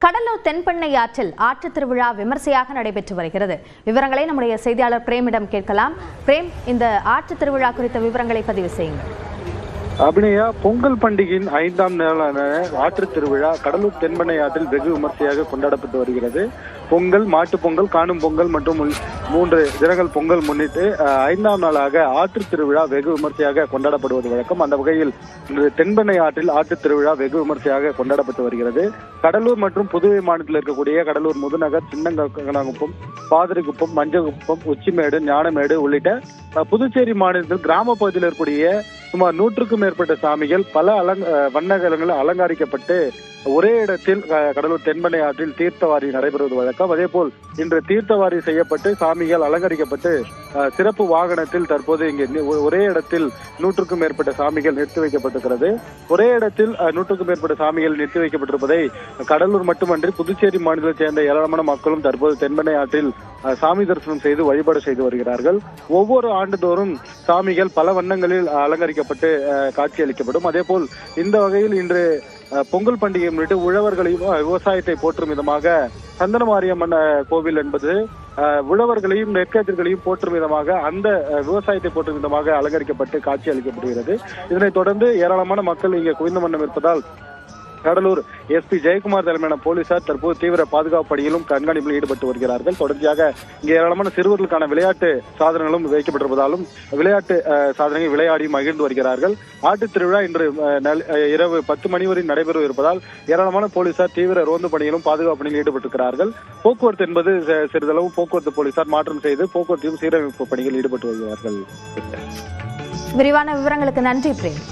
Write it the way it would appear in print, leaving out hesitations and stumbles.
கடலூர் தென்பெண்ணை ஆற்றில் ஆற்றுத் திருவிழா விமர்சையாக நடைபெற்று வருகிறது. விவரங்களை நம்முடைய செய்தியாளர் பிரேமிடம் கேட்கலாம். பிரேம், இந்த ஆற்றுத் திருவிழா குறித்த விவரங்களை பதிவு செய்யுங்கள். அபிநயா, பொங்கல் பண்டிகையின் 5ஆம் நாளான ஆற்றுத் திருவிழா கடலூர் தென்பெண்ணை ஆற்றில் வெகு விமர்சையாக கொண்டாடப்பட்டு வருகிறது. பொங்கல், மாட்டுப் பொங்கல், காணும் பொங்கல் மற்றும் 3 தினங்கள் பொங்கல் முன்னிட்டு 5ஆம் நாளாக ஆற்றுத் திருவிழா வெகு விமர்சையாக கொண்டாடப்படுவது வழக்கம். அந்த வகையில் இன்று தென்பெண்ணை ஆற்றில் ஆற்றுத் திருவிழா வெகு விமர்சையாக கொண்டாடப்பட்டு வருகிறது. கடலூர் மற்றும் புதுவை மாநிலத்தில் இருக்கக்கூடிய கடலூர் முதுநகர், சின்னங்கனாங்குப்பம், பாதிரிக்குப்பம், மஞ்சக்குப்பம், உச்சிமேடு, ஞானமேடு உள்ளிட்ட புதுச்சேரி மாநிலத்தில் கிராம பகுதியில் இருக்கக்கூடிய சுமார் 100க்கும் மேற்பட்ட சாமிகள் பல வண்ணங்களில் அலங்கரிக்கப்பட்டு ஒரே இடத்தில் கடலூர் தென்பெண்ணை ஆற்றில் தீர்த்தவாரி நடைபெறுவது வழக்கம். அதே போல் இன்று தீர்த்தவாரி செய்யப்பட்டு சாமிகள் அலங்கரிக்கப்பட்டு சிறப்பு வாகனத்தில் தற்போது இங்கே ஒரே இடத்தில் 100க்கும் மேற்பட்ட சாமிகள் நிறுத்தி வைக்கப்பட்டிருக்கிறது. ஒரே இடத்தில் 100க்கும் மேற்பட்ட சாமிகள் நிறுத்தி வைக்கப்பட்டிருப்பதை கடலூர் மட்டுமன்றி புதுச்சேரி மாநிலத்தைச் சேர்ந்த ஏராளமான மக்களும் தற்போது தென்பெண்ணை ஆற்றில் சாமி தரிசனம் செய்து வழிபாடு செய்து வருகிறார்கள். ஒவ்வொரு ஆண்டுதோறும் சாமிகள் பல வண்ணங்களில் அலங்கரிக்கப்பட்டு காட்சியளிக்கப்படும். அதே போல் இந்த வகையில் இன்று பொங்கல் பண்டிகை முன்னிட்டு உழவர்களையும் விவசாயத்தை போற்றும் விதமாக சந்தன மாரியம்மன் கோவில் என்பது உழவர்களையும் நெற்கதிர்களையும் போற்றும் விதமாக அந்த விவசாயத்தை போற்றும் விதமாக அலங்கரிக்கப்பட்டு காட்சி அளிக்கப்படுகிறது. இதனைத் தொடர்ந்து ஏராளமான மக்கள் இங்கே குவிந்த வண்ணம் இருப்பதால் கடலூர் எஸ்பி ஜெயக்குமார் தலைமையிலான போலீசார் தற்போது தீவிர பாதுகாப்பு பணியிலும் கண்காணிப்பில் ஈடுபட்டு வருகிறார்கள். தொடர்ச்சியாக இங்கே ஏராளமான சிறுவர்களுக்கான விளையாட்டு சாதனங்களும் வைக்கப்பட்டிருப்பதாலும் விளையாட்டு சாதனங்கள் விளையாடி மகிழ்ந்து வருகிறார்கள். ஆட்டுத் திருவிழா இன்று இரவு 10 மணி வரை நடைபெற இருப்பதால் ஏராளமான போலீசார் தீவிர ரோந்து பணியிலும் பாதுகாப்பு பணியில் ஈடுபட்டிருக்கிறார்கள். போக்குவரத்து என்பது சிறிதளவு போக்குவரத்து போலீசார் மாற்றம் செய்து போக்குவரத்தையும் சீரமைப்பு பணியில் ஈடுபட்டு வருகிறார்கள். விரிவான விவரங்களுக்கு நன்றி பிரேம்.